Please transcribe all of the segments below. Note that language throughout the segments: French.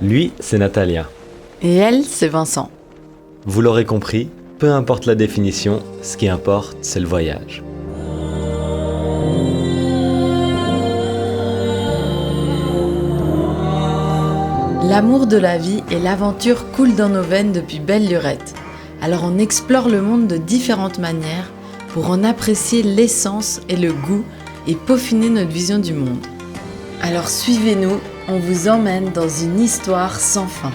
Lui, c'est Natalia. Et elle, c'est Vincent. Vous l'aurez compris, peu importe la définition, ce qui importe, c'est le voyage. L'amour de la vie et l'aventure coulent dans nos veines depuis belle lurette. Alors on explore le monde de différentes manières pour en apprécier l'essence et le goût et peaufiner notre vision du monde. Alors suivez-nous, on vous emmène dans une histoire sans fin.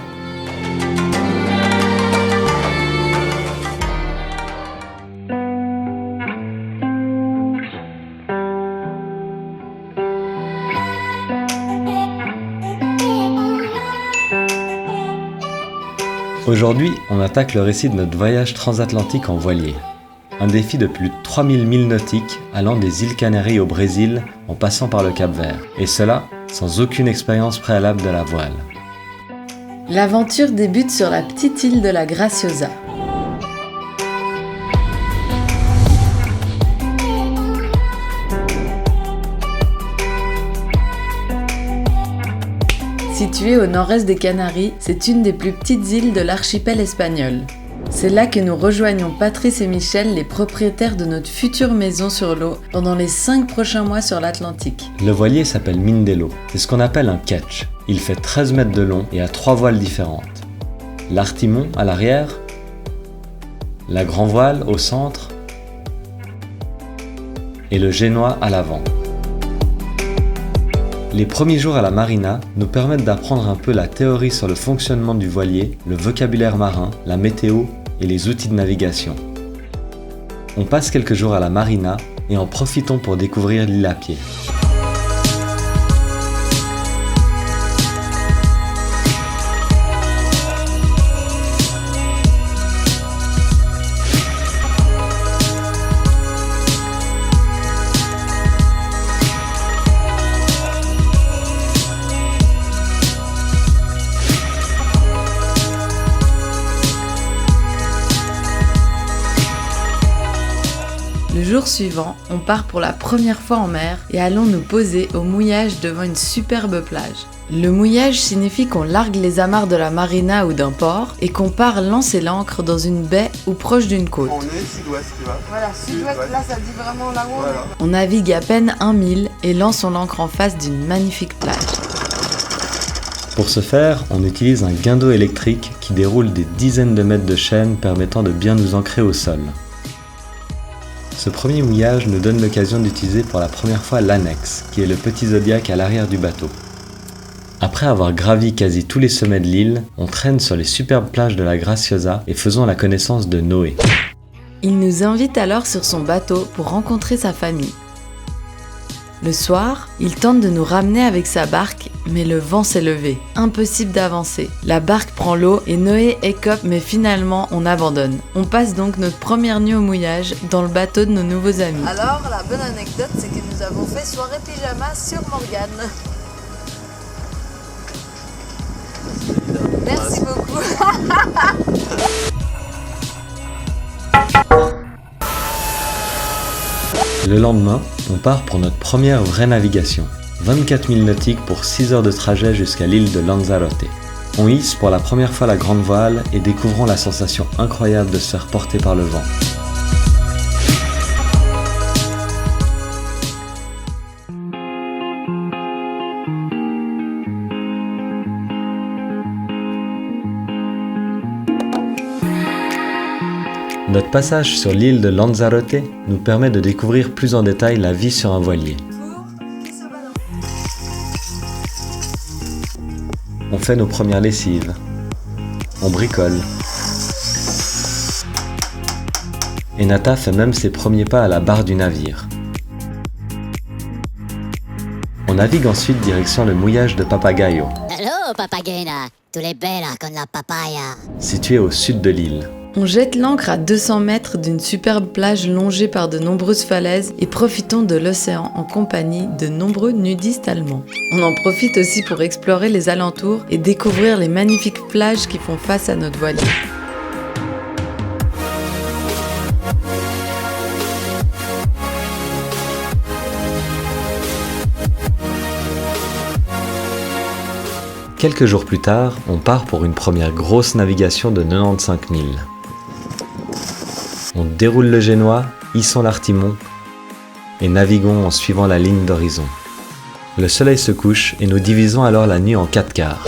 Aujourd'hui, on attaque le récit de notre voyage transatlantique en voilier. Un défi de plus de 3000 milles nautiques allant des îles Canaries au Brésil en passant par le Cap-Vert. Et cela sans aucune expérience préalable de la voile. L'aventure débute sur la petite île de la Graciosa. Située au nord-est des Canaries, c'est une des plus petites îles de l'archipel espagnol. C'est là que nous rejoignons Patrice et Michel, les propriétaires de notre future maison sur l'eau, pendant les 5 prochains mois sur l'Atlantique. Le voilier s'appelle Mindelo. C'est ce qu'on appelle un ketch. Il fait 13 mètres de long et a 3 voiles différentes. L'artimon à l'arrière, la grand voile au centre et le génois à l'avant. Les premiers jours à la marina nous permettent d'apprendre un peu la théorie sur le fonctionnement du voilier, le vocabulaire marin, la météo et les outils de navigation. On passe quelques jours à la marina et en profitons pour découvrir l'île à pied. Le jour suivant, on part pour la première fois en mer et allons nous poser au mouillage devant une superbe plage. Le mouillage signifie qu'on largue les amarres de la marina ou d'un port et qu'on part lancer l'ancre dans une baie ou proche d'une côte. On est sud-ouest, tu vois. Voilà, sud-ouest, là ça dit vraiment là-haut. Voilà. On navigue à peine 1 mille et lançons l'ancre en face d'une magnifique plage. Pour ce faire, on utilise un guindeau électrique qui déroule des dizaines de mètres de chaîne permettant de bien nous ancrer au sol. Ce premier mouillage nous donne l'occasion d'utiliser pour la première fois l'annexe, qui est le petit zodiaque à l'arrière du bateau. Après avoir gravi quasi tous les sommets de l'île, on traîne sur les superbes plages de la Graciosa et faisons la connaissance de Noé. Il nous invite alors sur son bateau pour rencontrer sa famille. Le soir, il tente de nous ramener avec sa barque, mais le vent s'est levé. Impossible d'avancer. La barque prend l'eau et Noé écope, mais finalement, on abandonne. On passe donc notre première nuit au mouillage dans le bateau de nos nouveaux amis. Alors, la bonne anecdote, c'est que nous avons fait soirée pyjama sur Morgane. Merci beaucoup. Le lendemain, on part pour notre première vraie navigation. 24 milles nautiques pour 6 heures de trajet jusqu'à l'île de Lanzarote. On hisse pour la première fois la grande voile et découvrons la sensation incroyable de se faire porter par le vent. Notre passage sur l'île de Lanzarote nous permet de découvrir plus en détail la vie sur un voilier. On fait nos premières lessives. On bricole. Et Nata fait même ses premiers pas à la barre du navire. On navigue ensuite direction le mouillage de Papagayo, Hello, papagena. Tu l'es bella con la papaya. situé au sud de l'île. On jette l'ancre à 200 mètres d'une superbe plage longée par de nombreuses falaises et profitons de l'océan en compagnie de nombreux nudistes allemands. On en profite aussi pour explorer les alentours et découvrir les magnifiques plages qui font face à notre voilier. Quelques jours plus tard, on part pour une première grosse navigation de 95 000. On déroule le Génois, hissons l'artimon et naviguons en suivant la ligne d'horizon. Le soleil se couche et nous divisons alors la nuit en 4 quarts,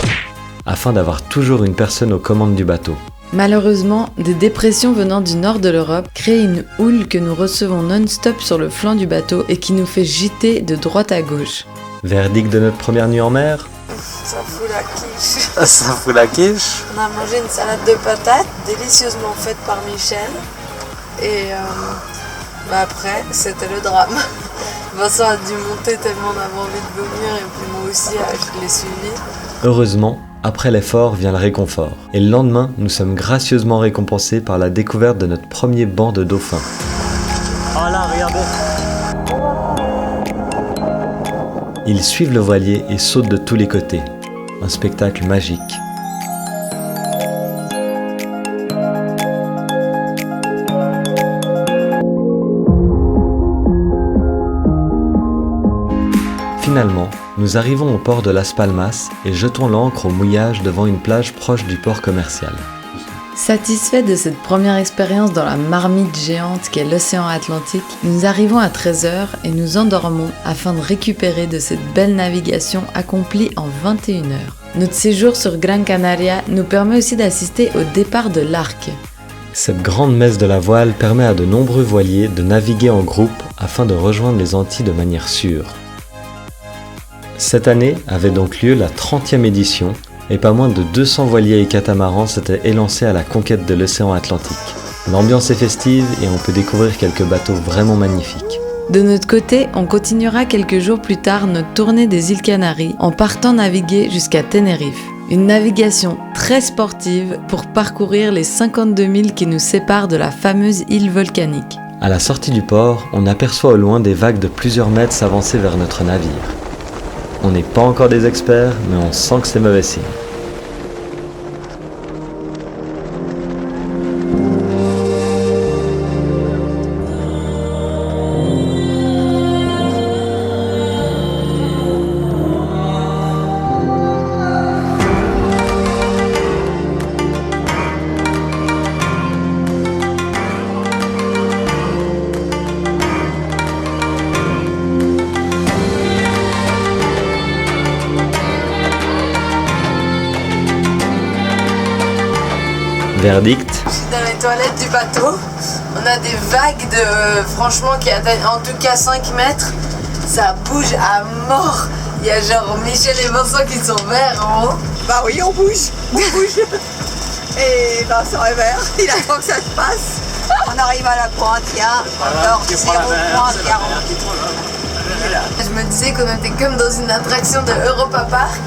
afin d'avoir toujours une personne aux commandes du bateau. Malheureusement, des dépressions venant du nord de l'Europe créent une houle que nous recevons non-stop sur le flanc du bateau et qui nous fait gîter de droite à gauche. Verdict de notre première nuit en mer? Ça fout la quiche. Ça fout la quiche. On a mangé une salade de patates délicieusement faite par Michel. Et après, c'était le drame. Vincent a dû monter tellement on avait envie de vomir et puis moi aussi, je l'ai suivi. Heureusement, après l'effort vient le réconfort. Et le lendemain, nous sommes gracieusement récompensés par la découverte de notre premier banc de dauphins. Oh là, regardez! Ils suivent le voilier et sautent de tous les côtés. Un spectacle magique. Finalement, nous arrivons au port de Las Palmas et jetons l'ancre au mouillage devant une plage proche du port commercial. Satisfaits de cette première expérience dans la marmite géante qu'est l'océan Atlantique, nous arrivons à 13h et nous endormons afin de récupérer de cette belle navigation accomplie en 21h. Notre séjour sur Gran Canaria nous permet aussi d'assister au départ de l'Arc. Cette grande messe de la voile permet à de nombreux voiliers de naviguer en groupe afin de rejoindre les Antilles de manière sûre. Cette année avait donc lieu la 30e édition et pas moins de 200 voiliers et catamarans s'étaient élancés à la conquête de l'océan Atlantique. L'ambiance est festive et on peut découvrir quelques bateaux vraiment magnifiques. De notre côté, on continuera quelques jours plus tard notre tournée des îles Canaries en partant naviguer jusqu'à Tenerife. Une navigation très sportive pour parcourir les 52 000 qui nous séparent de la fameuse île volcanique. À la sortie du port, on aperçoit au loin des vagues de plusieurs mètres s'avancer vers notre navire. On n'est pas encore des experts, mais on sent que c'est mauvais signe. Verdict. Je suis dans les toilettes du bateau. On a des vagues de, franchement, qui atteignent en tout cas 5 mètres. Ça bouge à mort. Il y a genre Michel et Vincent qui sont verts en haut. Bah oui, on bouge. Et Vincent est vert, il attend que ça se passe. On arrive à la pointe, il y a encore 0 pointe 40. Je me disais qu'on était comme dans une attraction de Europa Park.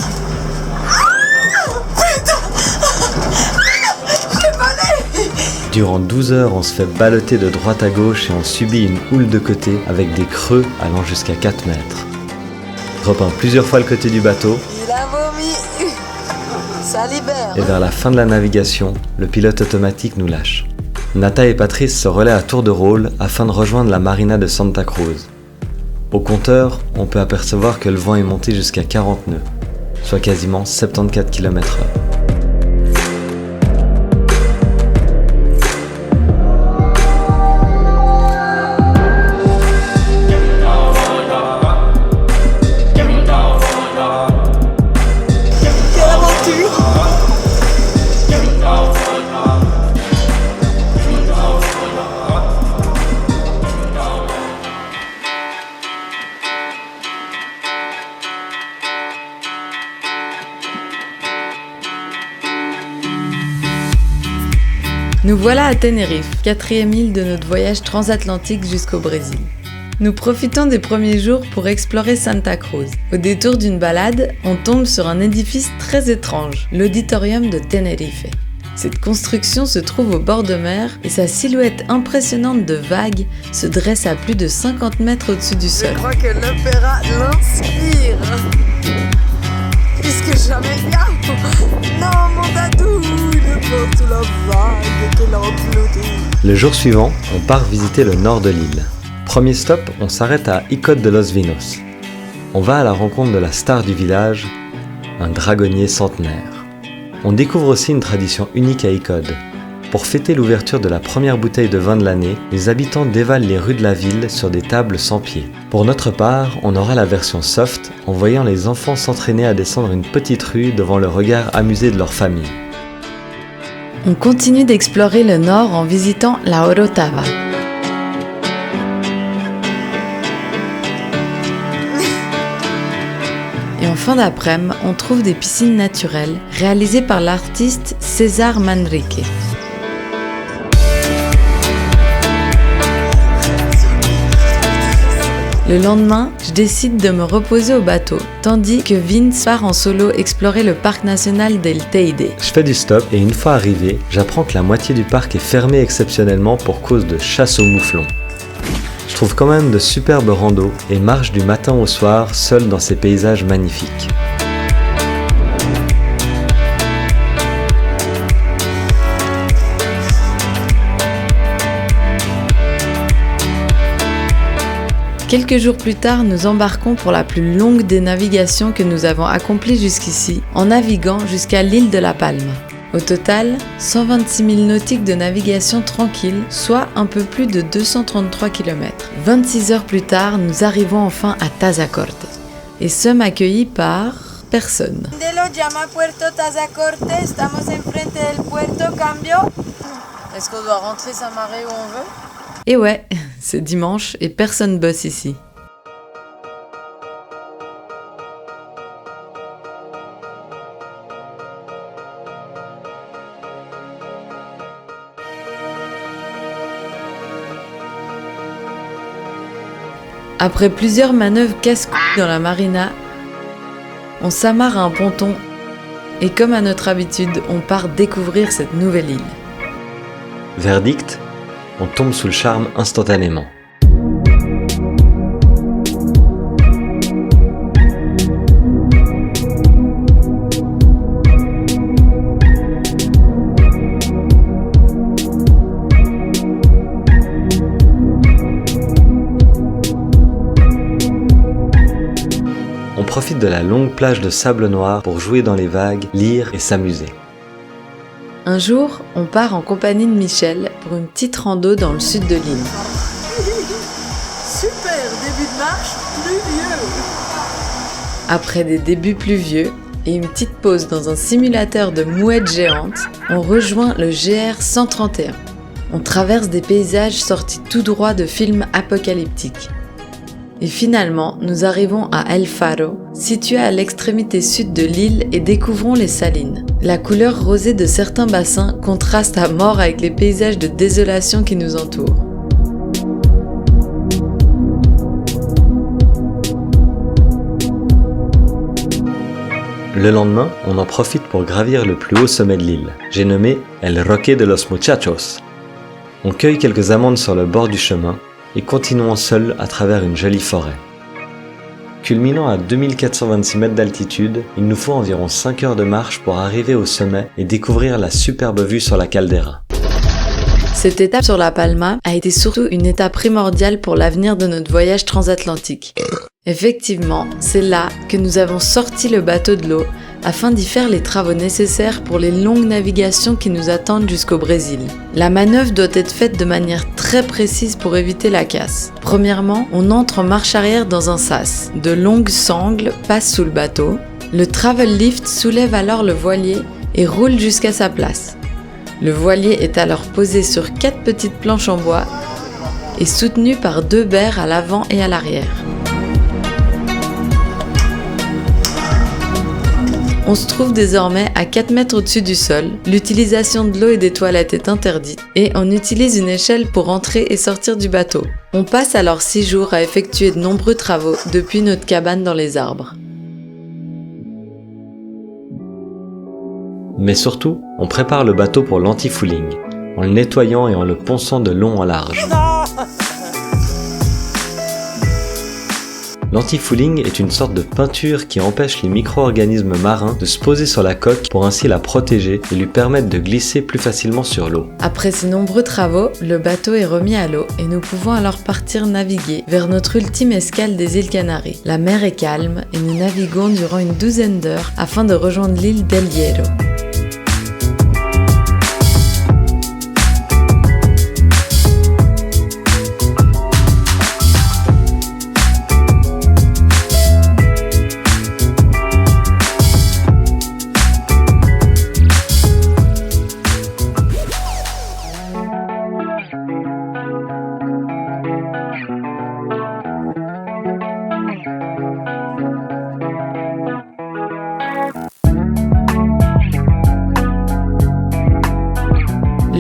Durant 12 heures, on se fait balloter de droite à gauche et on subit une houle de côté avec des creux allant jusqu'à 4 mètres. Repeint plusieurs fois le côté du bateau. Il a vomi. Ça libère. Et vers la fin de la navigation, le pilote automatique nous lâche. Nata et Patrice se relaient à tour de rôle afin de rejoindre la marina de Santa Cruz. Au compteur, on peut apercevoir que le vent est monté jusqu'à 40 nœuds, soit quasiment 74 km/h. Nous voilà à Tenerife, 4e île de notre voyage transatlantique jusqu'au Brésil. Nous profitons des premiers jours pour explorer Santa Cruz. Au détour d'une balade, on tombe sur un édifice très étrange, l'auditorium de Tenerife. Cette construction se trouve au bord de mer et sa silhouette impressionnante de vagues se dresse à plus de 50 mètres au-dessus du sol. Je crois que l'opéra l'inspire. Puisque jamais bien. Non, mon dadou, il porte la vague qu'elle engloutit. Le jour suivant, on part visiter le nord de l'île. Premier stop, on s'arrête à Icod de los Vinos. On va à la rencontre de la star du village, un dragonnier centenaire. On découvre aussi une tradition unique à Icode. Pour fêter l'ouverture de la première bouteille de vin de l'année, les habitants dévalent les rues de la ville sur des tables sans pied. Pour notre part, on aura la version soft en voyant les enfants s'entraîner à descendre une petite rue devant le regard amusé de leur famille. On continue d'explorer le nord en visitant la Orotava. Et en fin d'après-midi, on trouve des piscines naturelles réalisées par l'artiste César Manrique. Le lendemain, je décide de me reposer au bateau, tandis que Vince part en solo explorer le parc national del Teide. Je fais du stop et une fois arrivé, j'apprends que la moitié du parc est fermée exceptionnellement pour cause de chasse aux mouflons. Je trouve quand même de superbes randos et marche du matin au soir seul dans ces paysages magnifiques. Quelques jours plus tard, nous embarquons pour la plus longue des navigations que nous avons accomplies jusqu'ici, en naviguant jusqu'à l'île de La Palma. Au total, 126 000 nautiques de navigation tranquille, soit un peu plus de 233 km. 26 heures plus tard, nous arrivons enfin à Tazacorte et sommes accueillis par personne. Est-ce qu'on doit rentrer s'amarrer où on veut? Et ouais, c'est dimanche et personne bosse ici. Après plusieurs manœuvres casse-couilles dans la marina, on s'amarre à un ponton et comme à notre habitude, on part découvrir cette nouvelle île. Verdict, on tombe sous le charme instantanément. On profite de la longue plage de sable noir pour jouer dans les vagues, lire et s'amuser. Un jour, on part en compagnie de Michel pour une petite rando dans le sud de l'île. Super, début de marche pluvieux. Après des débuts pluvieux et une petite pause dans un simulateur de mouettes géantes, on rejoint le GR 131. On traverse des paysages sortis tout droit de films apocalyptiques. Et finalement, nous arrivons à El Faro, situé à l'extrémité sud de l'île et découvrons les salines. La couleur rosée de certains bassins contraste à mort avec les paysages de désolation qui nous entourent. Le lendemain, on en profite pour gravir le plus haut sommet de l'île. J'ai nommé El Roque de los Muchachos. On cueille quelques amandes sur le bord du chemin et continuons seuls à travers une jolie forêt. Culminant à 2426 mètres d'altitude, il nous faut environ 5 heures de marche pour arriver au sommet et découvrir la superbe vue sur la caldeira. Cette étape sur La Palma a été surtout une étape primordiale pour l'avenir de notre voyage transatlantique. Effectivement, c'est là que nous avons sorti le bateau de l'eau afin d'y faire les travaux nécessaires pour les longues navigations qui nous attendent jusqu'au Brésil. La manœuvre doit être faite de manière très précise pour éviter la casse. Premièrement, on entre en marche arrière dans un sas. De longues sangles passent sous le bateau. Le travel lift soulève alors le voilier et roule jusqu'à sa place. Le voilier est alors posé sur 4 petites planches en bois et soutenu par 2 berres à l'avant et à l'arrière. On se trouve désormais à 4 mètres au-dessus du sol, l'utilisation de l'eau et des toilettes est interdite et on utilise une échelle pour entrer et sortir du bateau. On passe alors 6 jours à effectuer de nombreux travaux depuis notre cabane dans les arbres. Mais surtout, on prépare le bateau pour l'anti-fouling, en le nettoyant et en le ponçant de long en large. L'antifouling est une sorte de peinture qui empêche les micro-organismes marins de se poser sur la coque pour ainsi la protéger et lui permettre de glisser plus facilement sur l'eau. Après ces nombreux travaux, le bateau est remis à l'eau et nous pouvons alors partir naviguer vers notre ultime escale des îles Canaries. La mer est calme et nous naviguons durant une douzaine d'heures afin de rejoindre l'île d'El Hierro.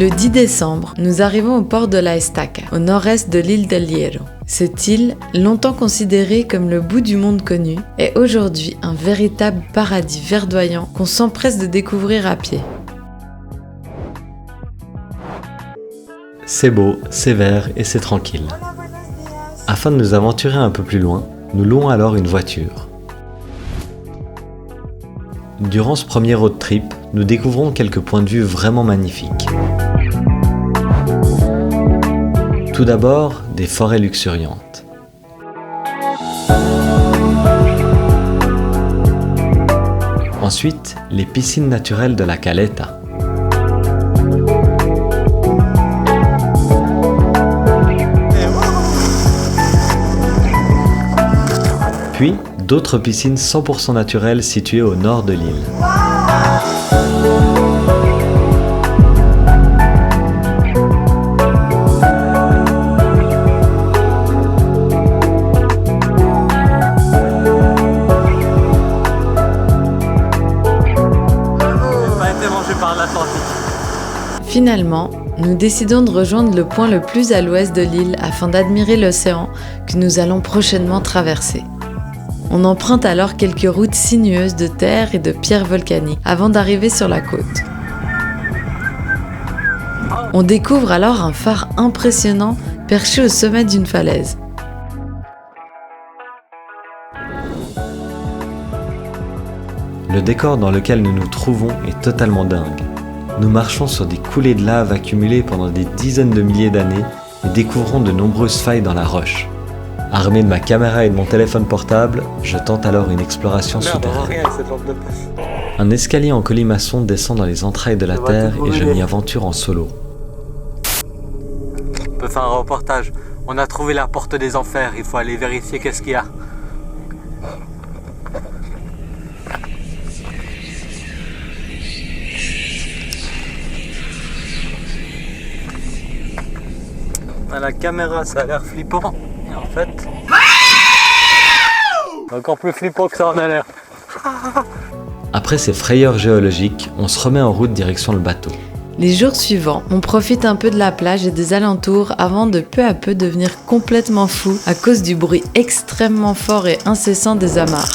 Le 10 décembre, nous arrivons au port de la Estaca, au nord-est de l'île d'El Hierro. Cette île, longtemps considérée comme le bout du monde connu, est aujourd'hui un véritable paradis verdoyant qu'on s'empresse de découvrir à pied. C'est beau, c'est vert et c'est tranquille. Afin de nous aventurer un peu plus loin, nous louons alors une voiture. Durant ce premier road trip, nous découvrons quelques points de vue vraiment magnifiques. Tout d'abord, des forêts luxuriantes. Ensuite, les piscines naturelles de la Caleta. Puis, d'autres piscines 100% naturelles situées au nord de l'île. Finalement, nous décidons de rejoindre le point le plus à l'ouest de l'île afin d'admirer l'océan que nous allons prochainement traverser. On emprunte alors quelques routes sinueuses de terre et de pierres volcaniques avant d'arriver sur la côte. On découvre alors un phare impressionnant perché au sommet d'une falaise. Le décor dans lequel nous nous trouvons est totalement dingue. Nous marchons sur des coulées de lave accumulées pendant des dizaines de milliers d'années et découvrons de nombreuses failles dans la roche. Armé de ma caméra et de mon téléphone portable, je tente alors une exploration souterraine. Un escalier en colimaçon descend dans les entrailles de la terre et je m'y aventure en solo. On peut faire un reportage. On a trouvé la porte des enfers, il faut aller vérifier qu'est-ce qu'il y a. À la caméra, ça a l'air flippant. Et en fait, encore plus flippant que ça en a l'air. Après ces frayeurs géologiques, on se remet en route direction le bateau. Les jours suivants, on profite un peu de la plage et des alentours avant de peu à peu devenir complètement fou à cause du bruit extrêmement fort et incessant des amarres.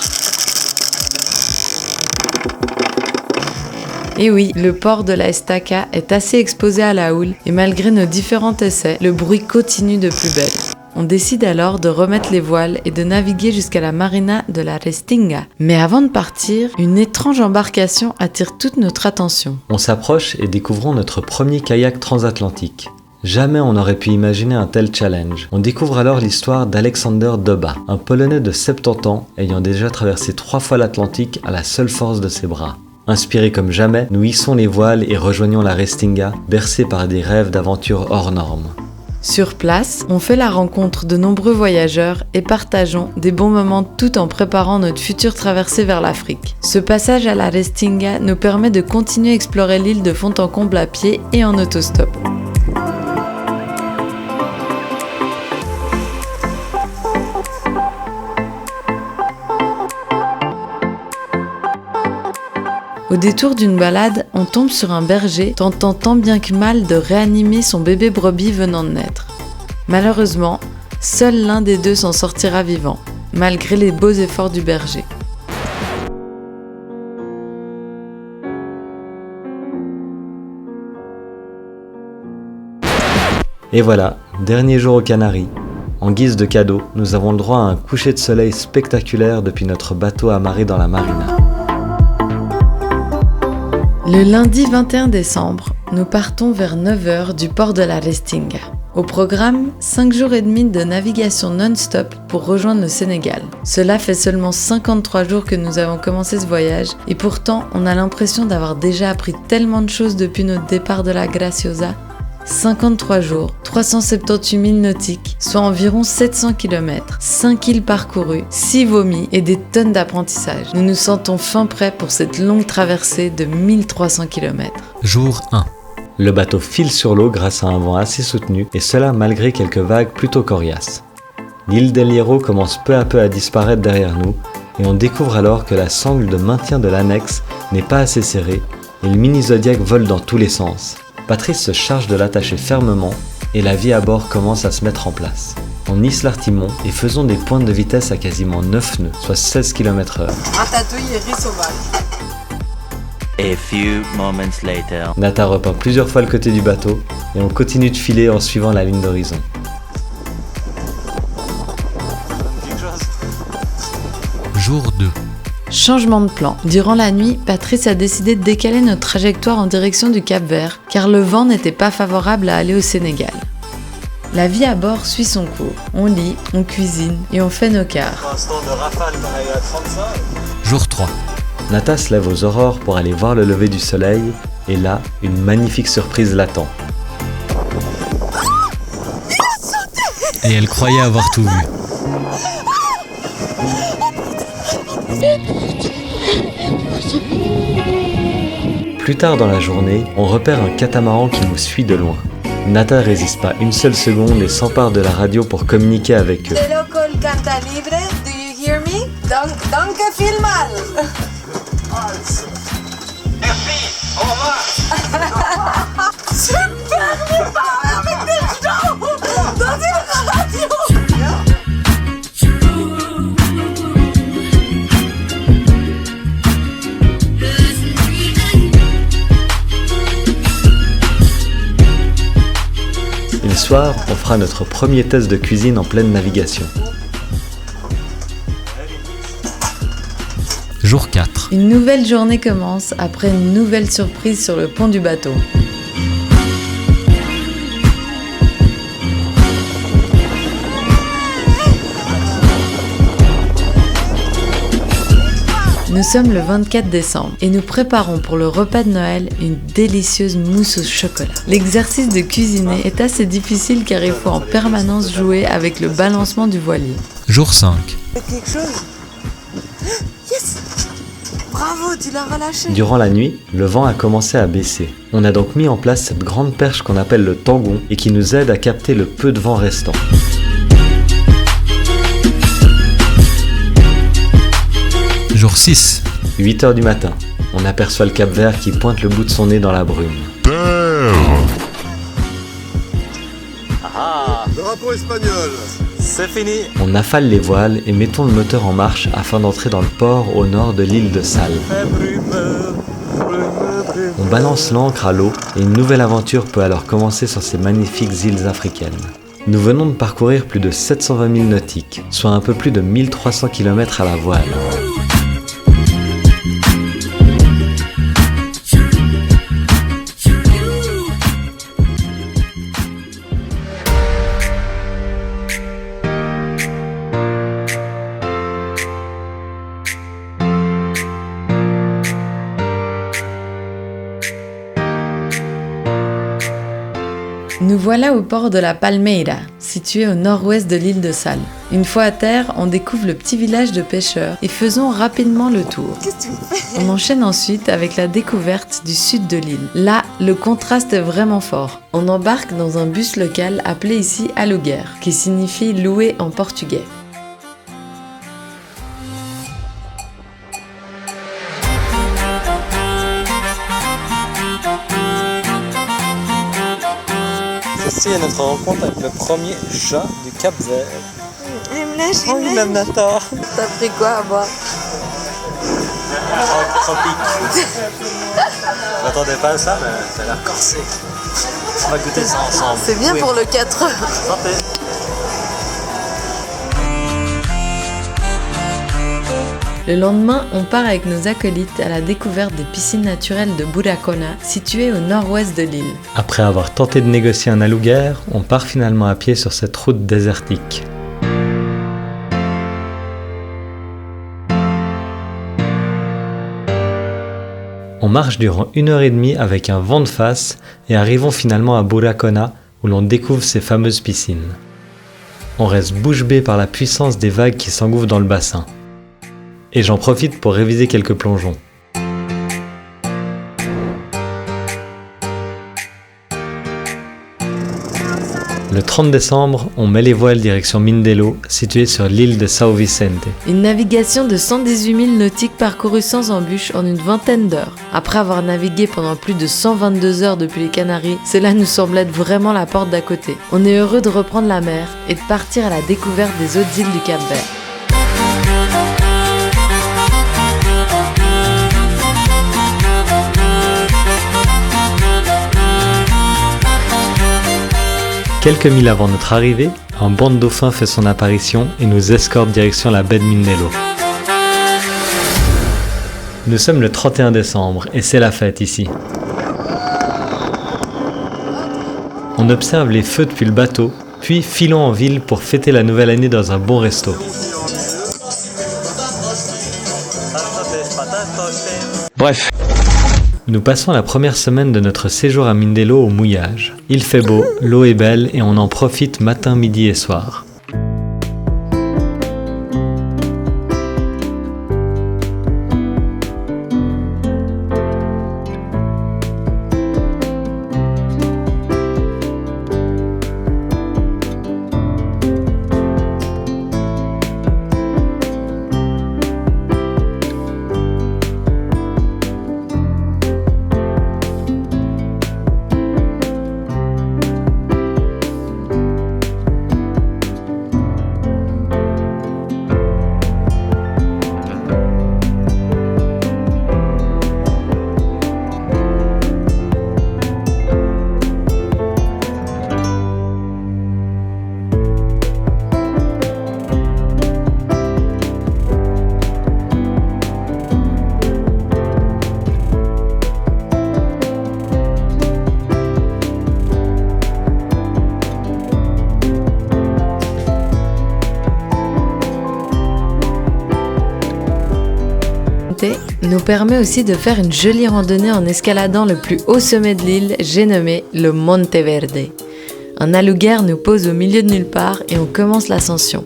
Et oui, le port de la Estaca est assez exposé à la houle et malgré nos différents essais, le bruit continue de plus belle. On décide alors de remettre les voiles et de naviguer jusqu'à la marina de la Restinga. Mais avant de partir, une étrange embarcation attire toute notre attention. On s'approche et découvrons notre premier kayak transatlantique. Jamais on n'aurait pu imaginer un tel challenge. On découvre alors l'histoire d'Aleksander Doba, un Polonais de 70 ans ayant déjà traversé 3 fois l'Atlantique à la seule force de ses bras. Inspirés comme jamais, nous hissons les voiles et rejoignons la Restinga, bercés par des rêves d'aventures hors normes. Sur place, on fait la rencontre de nombreux voyageurs et partageons des bons moments tout en préparant notre future traversée vers l'Afrique. Ce passage à la Restinga nous permet de continuer à explorer l'île de fond en comble à pied et en autostop. Au détour d'une balade, on tombe sur un berger tentant tant bien que mal de réanimer son bébé brebis venant de naître. Malheureusement, seul l'un des deux s'en sortira vivant, malgré les beaux efforts du berger. Et voilà, dernier jour aux Canaries. En guise de cadeau, nous avons le droit à un coucher de soleil spectaculaire depuis notre bateau amarré dans la marina. Le lundi 21 décembre, nous partons vers 9h du port de la Restinga. Au programme, 5 jours et demi de navigation non-stop pour rejoindre le Sénégal. Cela fait seulement 53 jours que nous avons commencé ce voyage et pourtant on a l'impression d'avoir déjà appris tellement de choses depuis notre départ de la Graciosa. 53 jours, 378 milles nautiques, soit environ 700 km, 5 îles parcourues, 6 vomis et des tonnes d'apprentissage. Nous nous sentons fin prêts pour cette longue traversée de 1300 km. Jour 1. Le bateau file sur l'eau grâce à un vent assez soutenu, et cela malgré quelques vagues plutôt coriaces. L'île d'El Hierro commence peu à peu à disparaître derrière nous, et on découvre alors que la sangle de maintien de l'annexe n'est pas assez serrée, et le mini Zodiac vole dans tous les sens. Patrice se charge de l'attacher fermement, et la vie à bord commence à se mettre en place. On hisse l'artimon et faisons des pointes de vitesse à quasiment 9 nœuds, soit 16 km/h. Ratatouille et riz sauvage. A few moments later. Nata repeint plusieurs fois le côté du bateau et on continue de filer en suivant la ligne d'horizon. Jour 2. Changement de plan. Durant la nuit, Patrice a décidé de décaler notre trajectoire en direction du Cap-Vert car le vent n'était pas favorable à aller au Sénégal. La vie à bord suit son cours. On lit, on cuisine et on fait nos quarts. Jour 3. Nata se lève aux aurores pour aller voir le lever du soleil et là, une magnifique surprise l'attend. Et elle croyait avoir tout vu. Plus tard dans la journée, on repère un catamaran qui nous suit de loin. Nata résiste pas une seule seconde et s'empare de la radio pour communiquer avec eux. Le local canta libre, do you hear me? Danke vielmals. Merci, au revoir. Super, mais parler avec des gens dans une radio. Et le soir, on fera notre premier test de cuisine en pleine navigation. Jour 4. Une nouvelle journée commence après une nouvelle surprise sur le pont du bateau. Nous sommes le 24 décembre et nous préparons pour le repas de Noël une délicieuse mousse au chocolat. L'exercice de cuisiner est assez difficile car il faut en permanence jouer avec le balancement du voilier. Jour 5. Quelque chose. Yes. Bravo, tu l'as relâché. Durant la nuit, le vent a commencé à baisser. On a donc mis en place cette grande perche qu'on appelle le tangon et qui nous aide à capter le peu de vent restant. Jour 6. 8h du matin, on aperçoit le Cap-Vert qui pointe le bout de son nez dans la brume. Ah, Drapeau espagnol. c'est fini. On affale les voiles et mettons le moteur en marche afin d'entrer dans le port au nord de l'île de Sal. On balance l'ancre à l'eau et une nouvelle aventure peut alors commencer sur ces magnifiques îles africaines. Nous venons de parcourir plus de 720 milles nautiques, soit un peu plus de 1300 km à la voile. Nous voilà au port de la Palmeira, situé au nord-ouest de l'île de Sal. Une fois à terre, on découvre le petit village de pêcheurs et faisons rapidement le tour. Qu'est-ce que tu fais? On enchaîne ensuite avec la découverte du sud de l'île. Là, le contraste est vraiment fort. On embarque dans un bus local appelé ici aluguer, qui signifie louer en portugais. Ceci est notre rencontre avec le premier chat du Cap-Vert. Imagine. Oh, il aime Nata. T'as pris quoi à boire? Tropique. Je m'attendais pas à ça, mais ça a l'air corsé. On va goûter ça ensemble. C'est bien Oui. pour le 4 heures. Santé. Le lendemain, on part avec nos acolytes à la découverte des piscines naturelles de Buracona, situées au nord-ouest de l'île. Après avoir tenté de négocier un alouguer, on part finalement à pied sur cette route désertique. On marche durant 1h30 avec un vent de face et arrivons finalement à Buracona où l'on découvre ces fameuses piscines. On reste bouche bée par la puissance des vagues qui s'engouffrent dans le bassin. Et j'en profite pour réviser quelques plongeons. Le 30 décembre, on met les voiles direction Mindelo, située sur l'île de São Vicente. Une navigation de 118 000 nautiques parcourue sans embûche en une vingtaine d'heures. Après avoir navigué pendant plus de 122 heures depuis les Canaries, cela nous semble être vraiment la porte d'à côté. On est heureux de reprendre la mer et de partir à la découverte des autres îles du Cap-Vert. Quelques milles avant notre arrivée, un banc de dauphins fait son apparition et nous escorte direction la baie de Mindelo. Nous sommes le 31 décembre et c'est la fête ici. On observe les feux depuis le bateau, puis filons en ville pour fêter la nouvelle année dans un bon resto. Bref. Nous passons la première semaine de notre séjour à Mindelo au mouillage. Il fait beau, l'eau est belle et on en profite matin, midi et soir. nous permet aussi de faire une jolie randonnée en escaladant le plus haut sommet de l'île, j'ai nommé le Monte Verde. Un alouguer nous pose au milieu de nulle part et on commence l'ascension.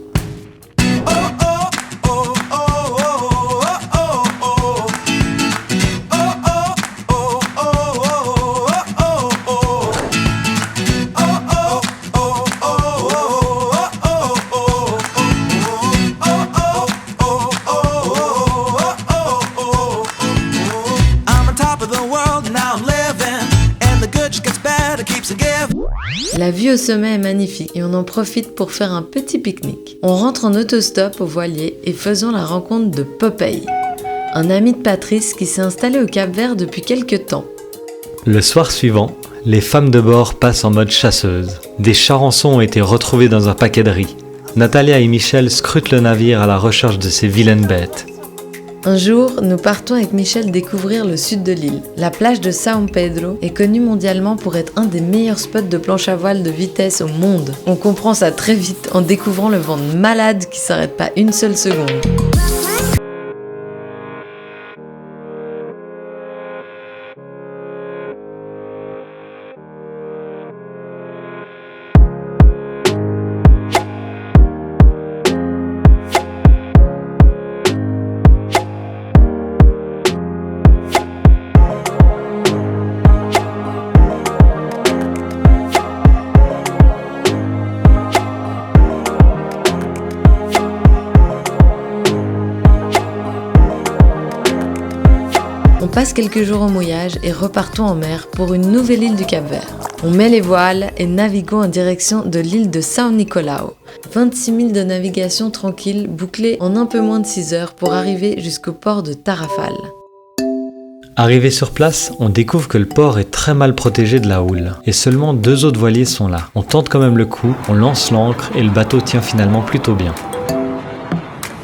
La vue au sommet est magnifique et on en profite pour faire un petit pique-nique. On rentre en autostop au voilier et faisons la rencontre de Popeye, un ami de Patrice qui s'est installé au Cap-Vert depuis quelques temps. Le soir suivant, les femmes de bord passent en mode chasseuse. Des charançons ont été retrouvés dans un paquet de riz. Natalia et Michel scrutent le navire à la recherche de ces vilaines bêtes. Un jour, nous partons avec Michel découvrir le sud de l'île. La plage de São Pedro est connue mondialement pour être un des meilleurs spots de planche à voile de vitesse au monde. On comprend ça très vite en découvrant le vent de malade qui s'arrête pas une seule seconde. On passe quelques jours au mouillage et repartons en mer pour une nouvelle île du Cap-Vert. On met les voiles et naviguons en direction de l'île de São Nicolau. 26 milles de navigation tranquille bouclée en un peu moins de 6 heures pour arriver jusqu'au port de Tarrafal. Arrivé sur place, on découvre que le port est très mal protégé de la houle et seulement 2 autres voiliers sont là. On tente quand même le coup, on lance l'ancre et le bateau tient finalement plutôt bien.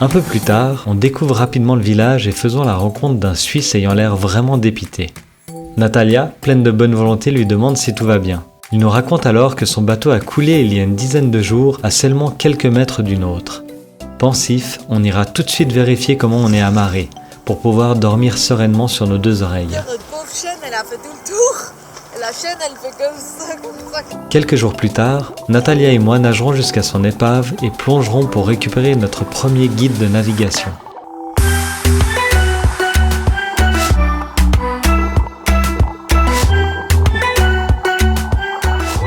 Un peu plus tard, on découvre rapidement le village et faisons la rencontre d'un Suisse ayant l'air vraiment dépité. Natalia, pleine de bonne volonté, lui demande si tout va bien. Il nous raconte alors que son bateau a coulé il y a une dizaine de jours à seulement quelques mètres du nôtre. Pensif, on ira tout de suite vérifier comment on est amarré, pour pouvoir dormir sereinement sur nos deux oreilles. Notre pauvre chaîne, elle a fait tout le tour. Et la chaîne, elle fait comme ça. Quelques jours plus tard, Natalia et moi nagerons jusqu'à son épave et plongerons pour récupérer notre premier guide de navigation.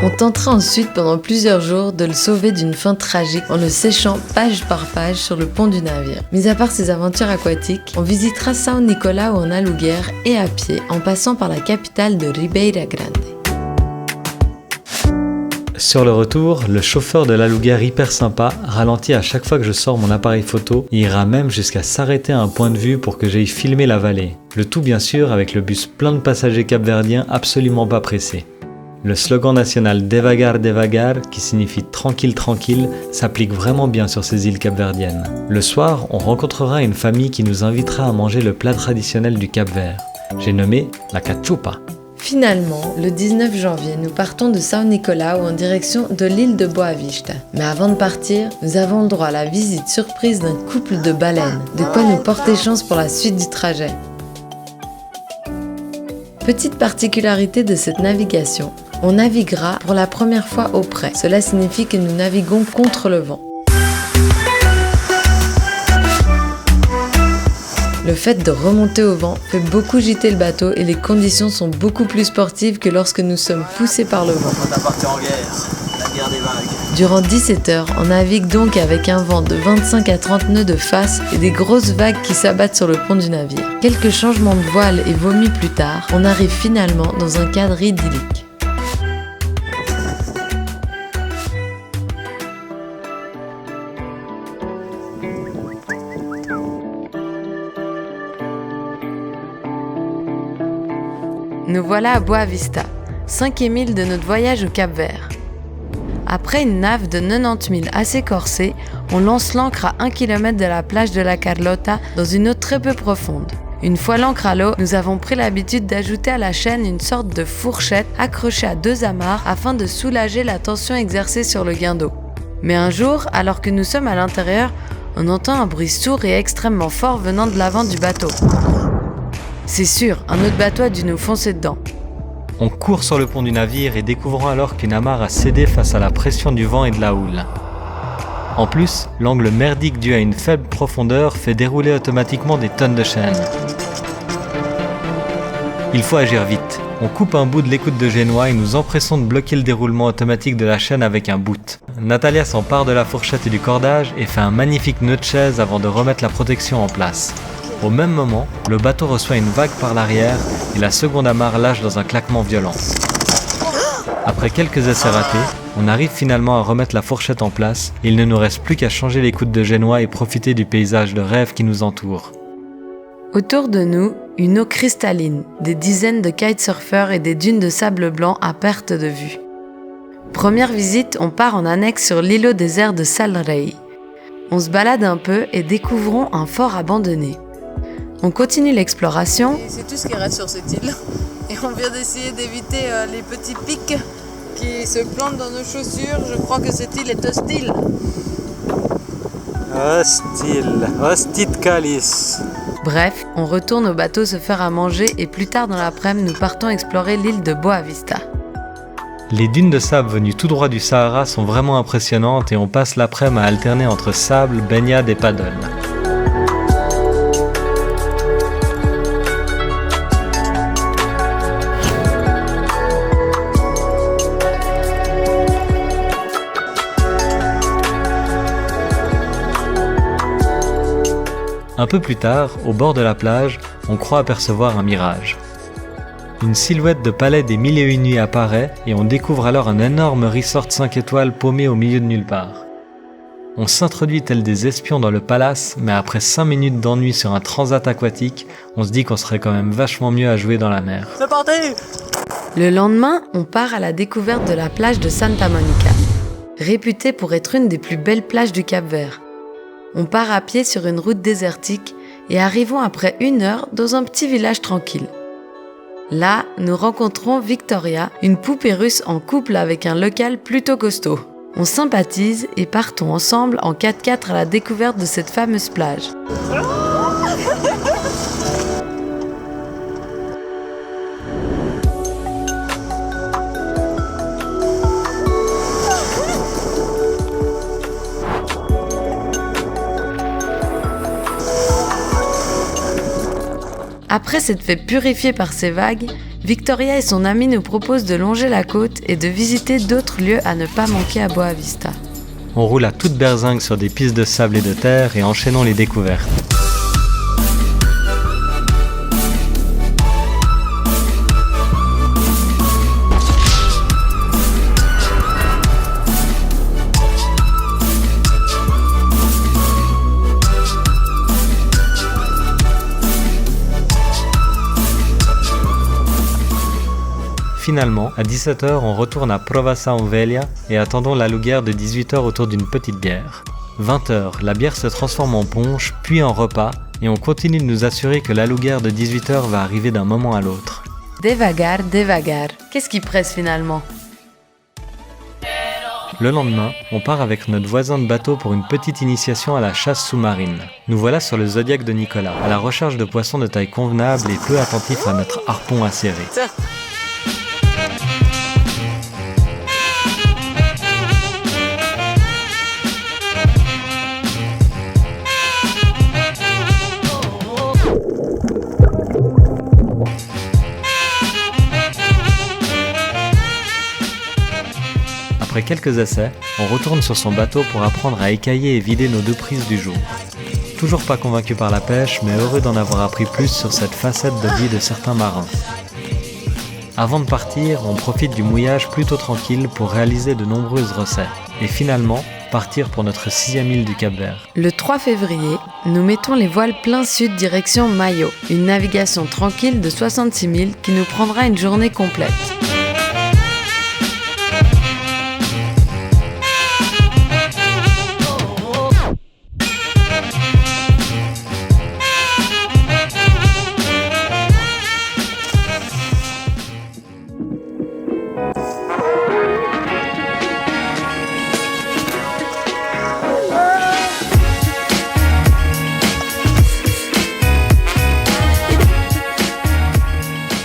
On tentera ensuite pendant plusieurs jours de le sauver d'une fin tragique en le séchant page par page sur le pont du navire. Mis à part ses aventures aquatiques, on visitera São Nicolau en aluguer et à pied en passant par la capitale de Ribeira Grande. Sur le retour, le chauffeur de l'aluguer hyper sympa ralentit à chaque fois que je sors mon appareil photo et ira même jusqu'à s'arrêter à un point de vue pour que j'aille filmer la vallée. Le tout bien sûr avec le bus plein de passagers capverdiens absolument pas pressés. Le slogan national Devagar Devagar, qui signifie tranquille tranquille, s'applique vraiment bien sur ces îles capverdiennes. Le soir, on rencontrera une famille qui nous invitera à manger le plat traditionnel du Cap-Vert. J'ai nommé la cachupa. Finalement, le 19 janvier, nous partons de São Nicolau en direction de l'île de Boa Vista. Mais avant de partir, nous avons le droit à la visite surprise d'un couple de baleines, de quoi nous porter chance pour la suite du trajet. Petite particularité de cette navigation, on naviguera pour la première fois au près. Cela signifie que nous naviguons contre le vent. Le fait de remonter au vent fait beaucoup gîter le bateau et les conditions sont beaucoup plus sportives que lorsque nous sommes poussés par le vent. On va partir en guerre, la guerre des vagues. Durant 17 heures, on navigue donc avec un vent de 25 à 30 nœuds de face et des grosses vagues qui s'abattent sur le pont du navire. Quelques changements de voile et vomis plus tard, on arrive finalement dans un cadre idyllique. Nous voilà à Boa Vista, 5e île de notre voyage au Cap-Vert. Après une nave de 90 000 assez corsée, on lance l'ancre à 1 km de la plage de la Carlota dans une eau très peu profonde. Une fois l'ancre à l'eau, nous avons pris l'habitude d'ajouter à la chaîne une sorte de fourchette accrochée à 2 amarres afin de soulager la tension exercée sur le guindeau. Mais un jour, alors que nous sommes à l'intérieur, on entend un bruit sourd et extrêmement fort venant de l'avant du bateau. C'est sûr, un autre bateau a dû nous foncer dedans. On court sur le pont du navire et découvrons alors qu'une amarre a cédé face à la pression du vent et de la houle. En plus, l'angle merdique dû à une faible profondeur fait dérouler automatiquement des tonnes de chaînes. Il faut agir vite. On coupe un bout de l'écoute de génois et nous empressons de bloquer le déroulement automatique de la chaîne avec un bout. Natalia s'empare de la fourchette et du cordage et fait un magnifique nœud de chaise avant de remettre la protection en place. Au même moment, le bateau reçoit une vague par l'arrière et la seconde amarre lâche dans un claquement violent. Après quelques essais ratés, on arrive finalement à remettre la fourchette en place et il ne nous reste plus qu'à changer l'écoute de génois et profiter du paysage de rêve qui nous entoure. Autour de nous, une eau cristalline, des dizaines de kitesurfers et des dunes de sable blanc à perte de vue. Première visite, on part en annexe sur l'îlot désert de Salrey. On se balade un peu et découvrons un fort abandonné. On continue l'exploration. C'est tout ce qui reste sur cette île. Et on vient d'essayer d'éviter les petits pics qui se plantent dans nos chaussures. Je crois que cette île est hostile. Hostile Calis. Bref, on retourne au bateau se faire à manger et plus tard dans l'après-midi, nous partons explorer l'île de Boa Vista. Les dunes de sable venues tout droit du Sahara sont vraiment impressionnantes et on passe l'après-midi à alterner entre sable, baignade et paddle. Un peu plus tard, au bord de la plage, on croit apercevoir un mirage. Une silhouette de palais des 1001 nuits apparaît et on découvre alors un énorme resort 5 étoiles paumé au milieu de nulle part. On s'introduit tel des espions dans le palace, mais après 5 minutes d'ennui sur un transat aquatique, on se dit qu'on serait quand même vachement mieux à jouer dans la mer. C'est parti! Le lendemain, on part à la découverte de la plage de Santa Monica, réputée pour être une des plus belles plages du Cap-Vert. On part à pied sur une route désertique et arrivons après 1 heure dans un petit village tranquille. Là, nous rencontrons Victoria, une poupée russe en couple avec un local plutôt costaud. On sympathise et partons ensemble en 4x4 à la découverte de cette fameuse plage. Après s'être fait purifier par ces vagues, Victoria et son amie nous proposent de longer la côte et de visiter d'autres lieux à ne pas manquer à Boa Vista. On roule à toute berzingue sur des pistes de sable et de terre et enchaînons les découvertes. Finalement, à 17h, on retourne à Provação Velha et attendons la louguère de 18h autour d'une petite bière. 20h, la bière se transforme en punch, puis en repas, et on continue de nous assurer que la louguère de 18h va arriver d'un moment à l'autre. Devagar, devagar. Qu'est-ce qui presse finalement ? Le lendemain, on part avec notre voisin de bateau pour une petite initiation à la chasse sous-marine. Nous voilà sur le Zodiac de Nicolas, à la recherche de poissons de taille convenable et peu attentifs à notre harpon acéré. Après quelques essais, on retourne sur son bateau pour apprendre à écailler et vider nos 2 prises du jour. Toujours pas convaincu par la pêche, mais heureux d'en avoir appris plus sur cette facette de vie de certains marins. Avant de partir, on profite du mouillage plutôt tranquille pour réaliser de nombreuses recettes. Et finalement, partir pour notre 6e île du Cap-Vert. Le 3 février, nous mettons les voiles plein sud direction Maio, une navigation tranquille de 66 000 qui nous prendra une journée complète.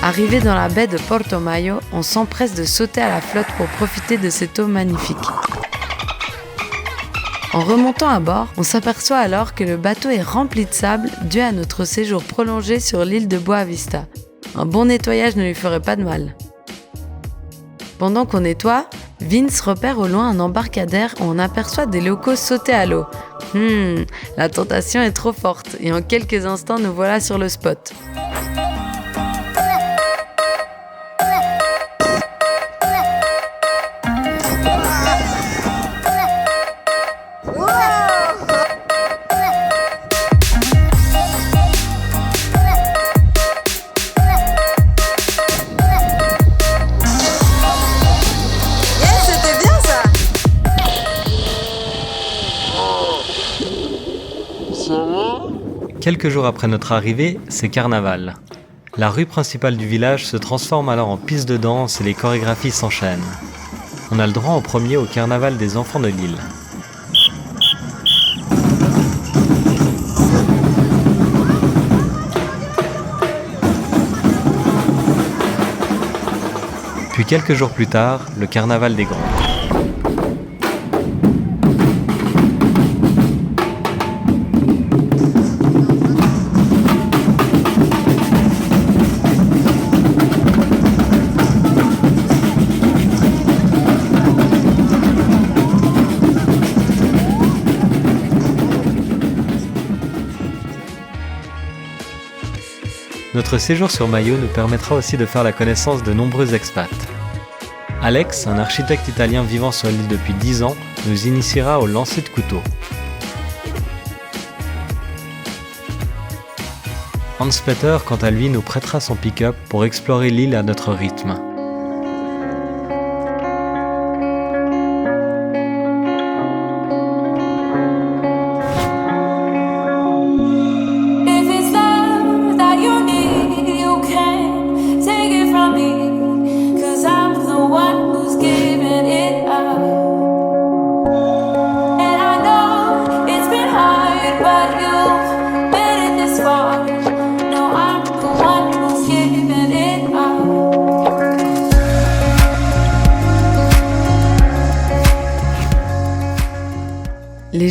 Arrivé dans la baie de Porto Maio, on s'empresse de sauter à la flotte pour profiter de cette eau magnifique. En remontant à bord, on s'aperçoit alors que le bateau est rempli de sable dû à notre séjour prolongé sur l'île de Boa Vista. Un bon nettoyage ne lui ferait pas de mal. Pendant qu'on nettoie, Vince repère au loin un embarcadère où on aperçoit des locaux sauter à l'eau. La tentation est trop forte et en quelques instants nous voilà sur le spot. Quelques jours après notre arrivée, c'est carnaval. La rue principale du village se transforme alors en piste de danse et les chorégraphies s'enchaînent. On a le droit en premier au carnaval des enfants de l'île. Puis quelques jours plus tard, le carnaval des grands. Notre séjour sur Maio nous permettra aussi de faire la connaissance de nombreux expats. Alex, un architecte italien vivant sur l'île depuis 10 ans, nous initiera au lancer de couteau. Hans-Peter, quant à lui, nous prêtera son pick-up pour explorer l'île à notre rythme.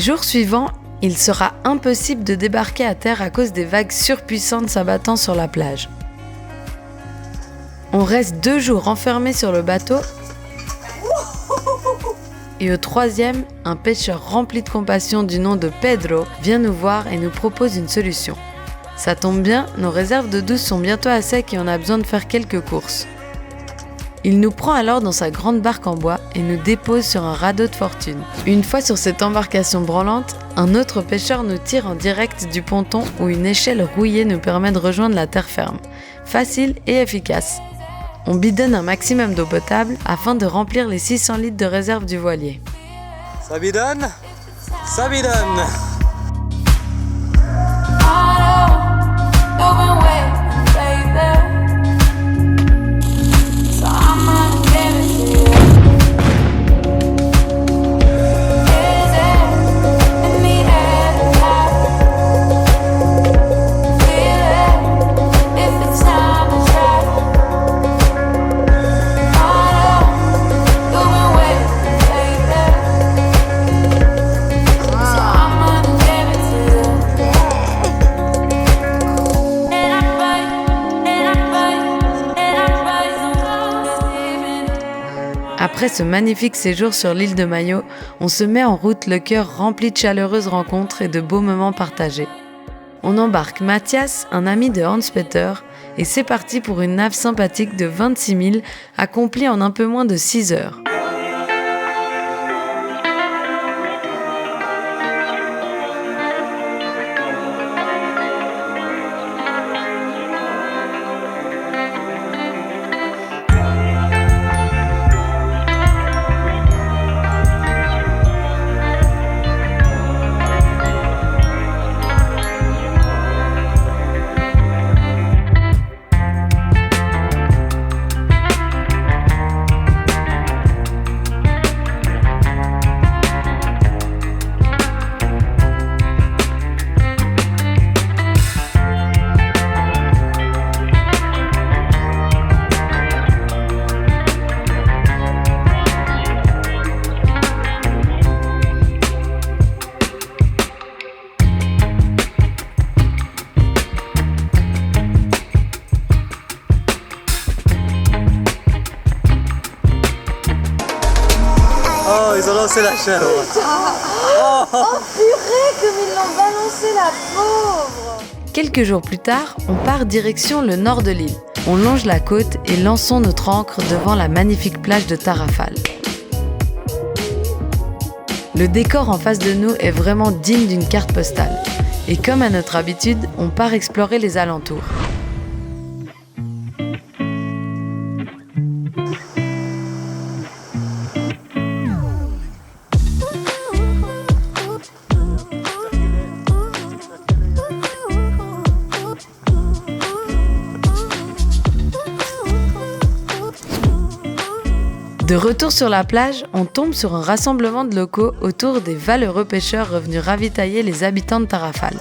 jours suivants, il sera impossible de débarquer à terre à cause des vagues surpuissantes s'abattant sur la plage. On reste 2 jours enfermés sur le bateau et au 3e, un pêcheur rempli de compassion du nom de Pedro vient nous voir et nous propose une solution. Ça tombe bien, nos réserves d'eau douce sont bientôt à sec et on a besoin de faire quelques courses. Il nous prend alors dans sa grande barque en bois et nous dépose sur un radeau de fortune. Une fois sur cette embarcation branlante, un autre pêcheur nous tire en direct du ponton où une échelle rouillée nous permet de rejoindre la terre ferme. Facile et efficace. On bidonne un maximum d'eau potable afin de remplir les 600 litres de réserve du voilier. Ça bidonne? Ça bidonne! Après ce magnifique séjour sur l'île de Maio, on se met en route le cœur rempli de chaleureuses rencontres et de beaux moments partagés. On embarque Mathias, un ami de Hans-Peter, et c'est parti pour une nave sympathique de 26 000 accomplie en un peu moins de 6 heures. Oh, ils ont lancé la chèvre. Oh purée, comme ils l'ont balancé la pauvre! Quelques jours plus tard, on part direction le nord de l'île. On longe la côte et lançons notre ancre devant la magnifique plage de Tarrafal. Le décor en face de nous est vraiment digne d'une carte postale. Et comme à notre habitude, on part explorer les alentours. De retour sur la plage, on tombe sur un rassemblement de locaux autour des valeureux pêcheurs revenus ravitailler les habitants de Tarrafal.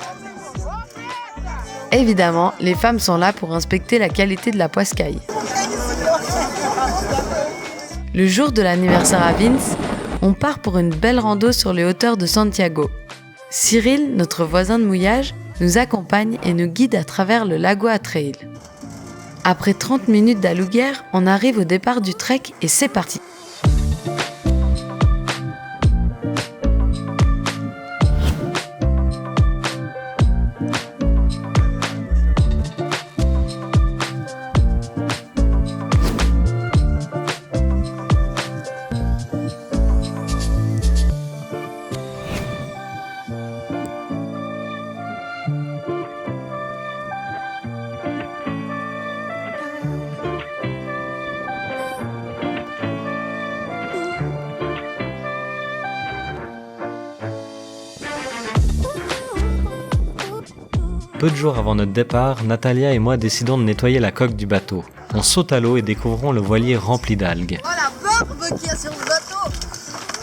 Évidemment, les femmes sont là pour inspecter la qualité de la poiscaille. Le jour de l'anniversaire à Vince, on part pour une belle rando sur les hauteurs de Santiago. Cyril, notre voisin de mouillage, nous accompagne et nous guide à travers le Lagoa Trail. Après 30 minutes d'alouguère, on arrive au départ du trek et c'est parti. Peu de jours avant notre départ, Natalia et moi décidons de nettoyer la coque du bateau. On saute à l'eau et découvrons le voilier rempli d'algues. Oh la barbe qu'il y a sur le bateau!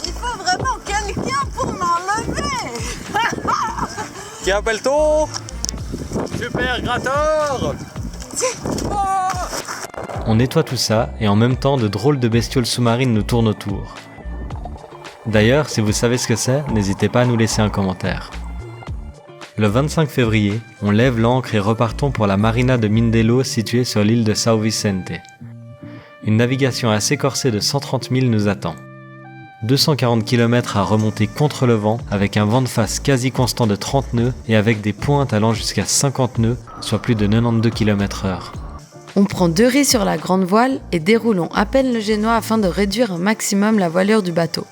Il faut vraiment quelqu'un pour m'enlever! Qui appelle-t-on? Super Gratteur! On nettoie tout ça et en même temps de drôles de bestioles sous-marines nous tournent autour. D'ailleurs, si vous savez ce que c'est, n'hésitez pas à nous laisser un commentaire. Le 25 février, on lève l'ancre et repartons pour la marina de Mindelo située sur l'île de São Vicente. Une navigation assez corsée de 130 milles nous attend. 240 km à remonter contre le vent, avec un vent de face quasi constant de 30 nœuds et avec des pointes allant jusqu'à 50 nœuds, soit plus de 92 km/h. On prend 2 ris sur la grande voile et déroulons à peine le génois afin de réduire un maximum la voilure du bateau.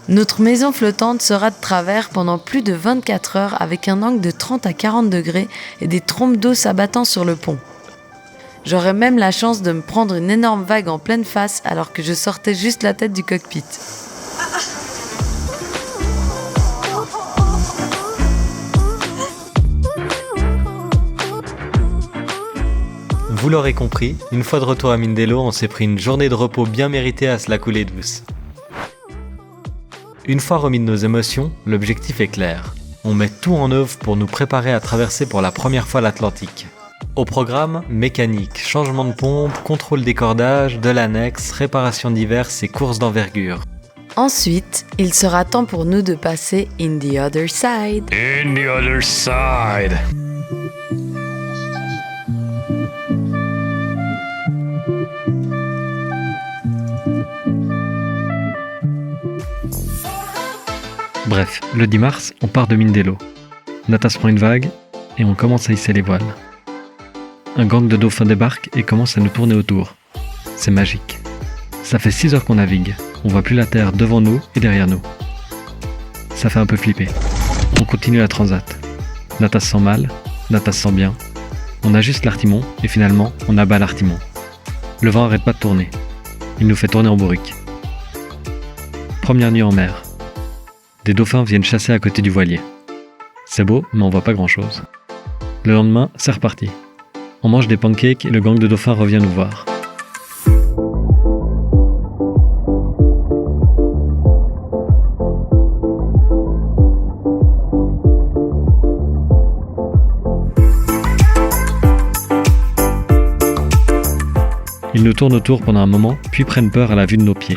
Notre maison flottante sera de travers pendant plus de 24 heures avec un angle de 30 à 40 degrés et des trompes d'eau s'abattant sur le pont. J'aurais même la chance de me prendre une énorme vague en pleine face alors que je sortais juste la tête du cockpit. Vous l'aurez compris, une fois de retour à Mindelo, on s'est pris une journée de repos bien méritée à se la couler douce. Une fois remis de nos émotions, l'objectif est clair. On met tout en œuvre pour nous préparer à traverser pour la première fois l'Atlantique. Au programme, mécanique, changement de pompe, contrôle des cordages, de l'annexe, réparation diverses et courses d'envergure. Ensuite, il sera temps pour nous de passer in the other side. In the other side. Bref, le 10 mars, on part de Mindelo. Nata se prend une vague et on commence à hisser les voiles. Un gang de dauphins débarque et commence à nous tourner autour. C'est magique. Ça fait 6 heures qu'on navigue. On voit plus la terre devant nous et derrière nous. Ça fait un peu flipper. On continue la transat. Nata se sent mal, Nata se sent bien. On ajuste l'artimon et finalement on abat l'artimon. Le vent arrête pas de tourner. Il nous fait tourner en bourrique. Première nuit en mer. Des dauphins viennent chasser à côté du voilier. C'est beau, mais on voit pas grand chose. Le lendemain, c'est reparti. On mange des pancakes et le gang de dauphins revient nous voir. Ils nous tournent autour pendant un moment, puis prennent peur à la vue de nos pieds.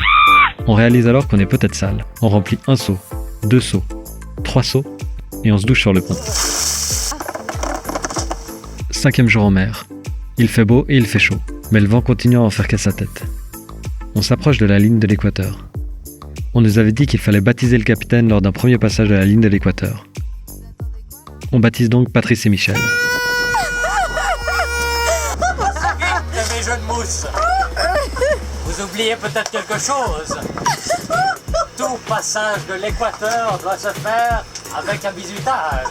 On réalise alors qu'on est peut-être sale. On remplit un seau, 2 seaux, 3 seaux, et on se douche sur le pont. 5e jour en mer. Il fait beau et il fait chaud, mais le vent continue à en faire qu'à sa tête. On s'approche de la ligne de l'équateur. On nous avait dit qu'il fallait baptiser le capitaine lors d'un premier passage de la ligne de l'équateur. On baptise donc Patrice et Michel. Mes jeux de mousse. Vous oubliez peut-être quelque chose. Tout passage de l'équateur doit se faire avec un bizutage.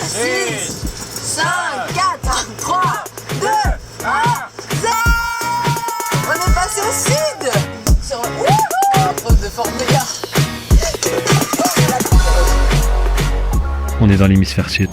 6, 5, 4, 3, 2, 1, 0. On est passé au sud. Sur preuve de forme de gars. On est dans l'hémisphère sud.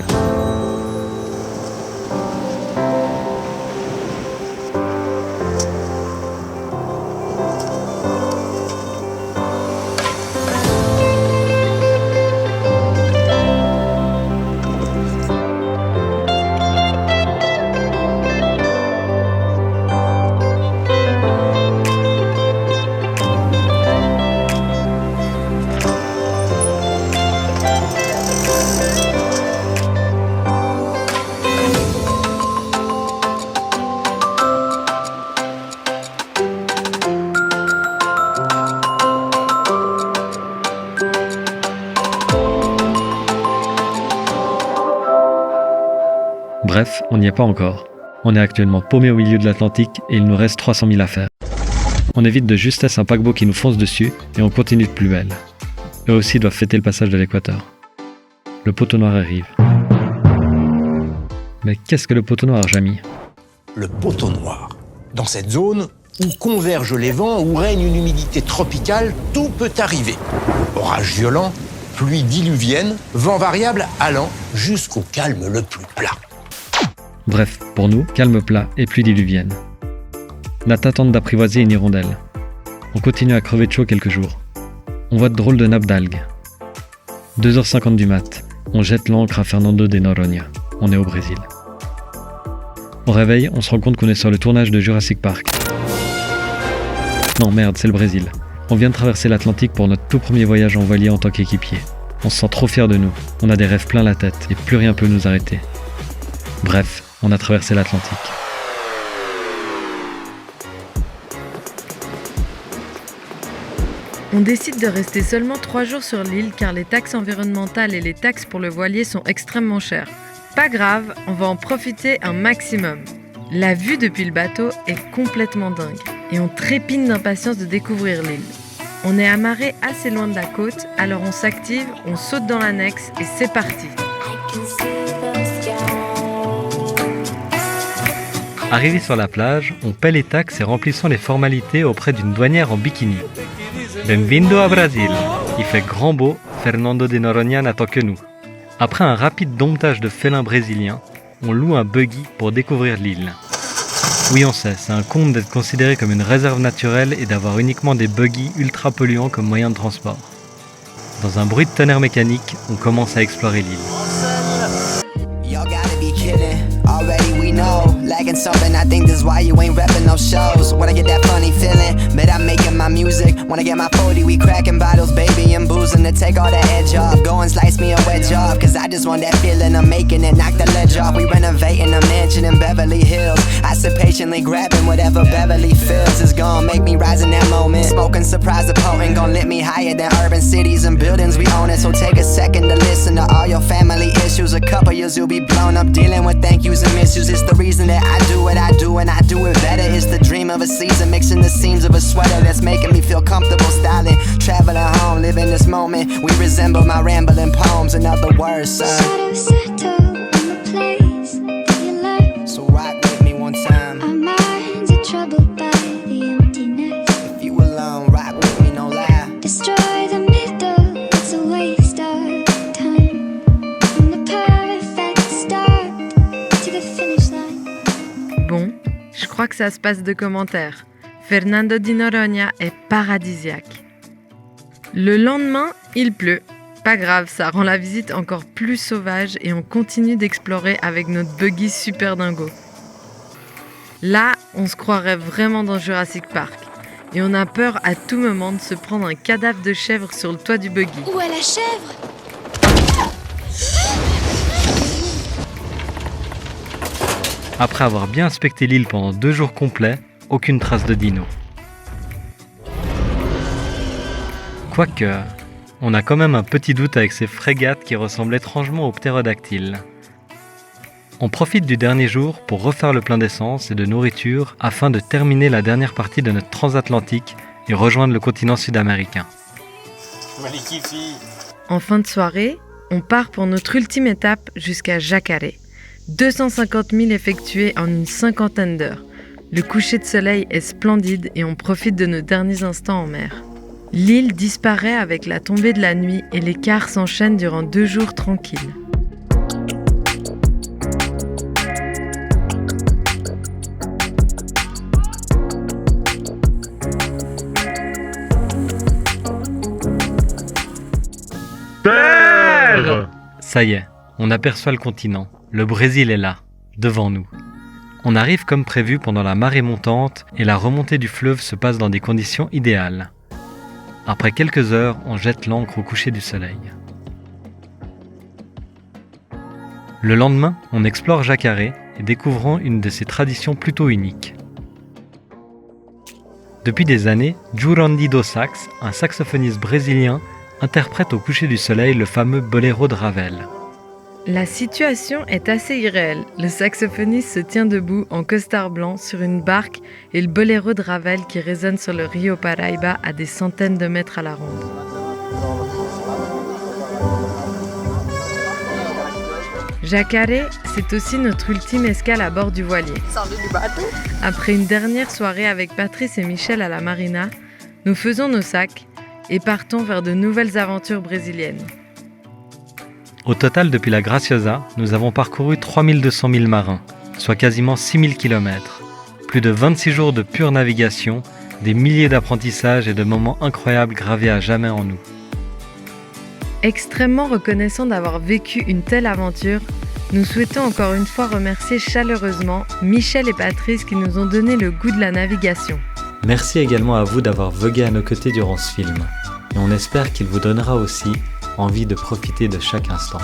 Bref, on n'y est pas encore. On est actuellement paumé au milieu de l'Atlantique et il nous reste 300 000 à faire. On évite de justesse un paquebot qui nous fonce dessus et on continue de plus belle. Eux aussi doivent fêter le passage de l'équateur. Le poteau noir arrive. Mais qu'est-ce que le poteau noir, Jamy ? Le poteau noir. Dans cette zone où convergent les vents, où règne une humidité tropicale, tout peut arriver. Orages violents, pluies diluviennes, vents variables allant jusqu'au calme le plus plat. Bref, pour nous, calme plat et pluie diluvienne. Nata tente d'apprivoiser une hirondelle. On continue à crever de chaud quelques jours. On voit de drôles de nappes d'algues. 2h50 du mat, on jette l'ancre à Fernando de Noronha. On est au Brésil. Au réveil, on se rend compte qu'on est sur le tournage de Jurassic Park. Non merde, c'est le Brésil. On vient de traverser l'Atlantique pour notre tout premier voyage en voilier en tant qu'équipier. On se sent trop fiers de nous, on a des rêves plein la tête et plus rien peut nous arrêter. Bref, on a traversé l'Atlantique. On décide de rester seulement 3 jours sur l'île car les taxes environnementales et les taxes pour le voilier sont extrêmement chères. Pas grave, on va en profiter un maximum. La vue depuis le bateau est complètement dingue et on trépigne d'impatience de découvrir l'île. On est amarré assez loin de la côte, alors on s'active, on saute dans l'annexe et c'est parti. Arrivé sur la plage, on paie les taxes et remplissons les formalités auprès d'une douanière en bikini. Bem-vindo a Brasil. Il fait grand beau, Fernando de Noronha n'attend que nous. Après un rapide domptage de félins brésiliens, on loue un buggy pour découvrir l'île. Oui, on sait, c'est un comble d'être considéré comme une réserve naturelle et d'avoir uniquement des buggy ultra polluants comme moyen de transport. Dans un bruit de tonnerre mécanique, on commence à explorer l'île. Already we know, lacking something, I think this is why you ain't reppin' those shows. When I get that funny feeling, but I'm making my music. When I get my 40, we cracking bottles, baby, and boozing to take all the edge off. Go and slice me a wedge off, cause I just want that feeling of making it, knock the ledge off. We renovating a mansion in Beverly Hills. I sit patiently grabbing whatever Beverly feels is gonna make me rise in that moment. Smoking surprise the potent, gonna lift me higher than urban cities and buildings we own it. So take a second to listen to all your family issues. A couple years you'll be blown up dealing with thank yous and misuse. It's the reason that I do what I do and I do it better. It's the dream of a season, mixing the seams of a sweater that's making me feel comfortable styling. Traveling home, living this moment. We resemble my rambling poems. In other words, sir. So rock with me one time. Our minds are troubled by the emptiness. If you alone, rock with me, no lie. Destroy the middle, it's a waste of time. From the perfect start to the finish line. Bon, je crois que ça se passe de commentaires. Fernando de Noronha est paradisiaque. Le lendemain, il pleut. Pas grave, ça rend la visite encore plus sauvage et on continue d'explorer avec notre buggy super dingo. Là, on se croirait vraiment dans Jurassic Park. Et on a peur à tout moment de se prendre un cadavre de chèvre sur le toit du buggy. Où est la chèvre? Après avoir bien inspecté l'île pendant 2 jours complets, aucune trace de dino. Quoique, on a quand même un petit doute avec ces frégates qui ressemblent étrangement aux ptérodactyles. On profite du dernier jour pour refaire le plein d'essence et de nourriture afin de terminer la dernière partie de notre transatlantique et rejoindre le continent sud-américain. En fin de soirée, on part pour notre ultime étape jusqu'à Jacaré. 250 000 effectués en une 50aine d'heures. Le coucher de soleil est splendide et on profite de nos derniers instants en mer. L'île disparaît avec la tombée de la nuit et l'écart s'enchaîne durant 2 jours tranquilles. Ça y est, on aperçoit le continent. Le Brésil est là, devant nous. On arrive comme prévu pendant la marée montante et la remontée du fleuve se passe dans des conditions idéales. Après quelques heures, on jette l'ancre au coucher du soleil. Le lendemain, on explore Jacaré et découvrons une de ses traditions plutôt uniques. Depuis des années, Jurandir Sax, un saxophoniste brésilien, interprète au coucher du soleil le fameux boléro de Ravel. La situation est assez irréelle. Le saxophoniste se tient debout en costard blanc sur une barque et le boléro de Ravel qui résonne sur le Rio Paraíba à des centaines de mètres à la ronde. Jacaré, c'est aussi notre ultime escale à bord du voilier. Après une dernière soirée avec Patrice et Michel à la marina, nous faisons nos sacs et partons vers de nouvelles aventures brésiliennes. Au total, depuis la Graciosa, nous avons parcouru 3200 000 marins, soit quasiment 6000 km. Plus de 26 jours de pure navigation, des milliers d'apprentissages et de moments incroyables gravés à jamais en nous. Extrêmement reconnaissant d'avoir vécu une telle aventure, nous souhaitons encore une fois remercier chaleureusement Michel et Patrice qui nous ont donné le goût de la navigation. Merci également à vous d'avoir vogué à nos côtés durant ce film, et on espère qu'il vous donnera aussi envie de profiter de chaque instant.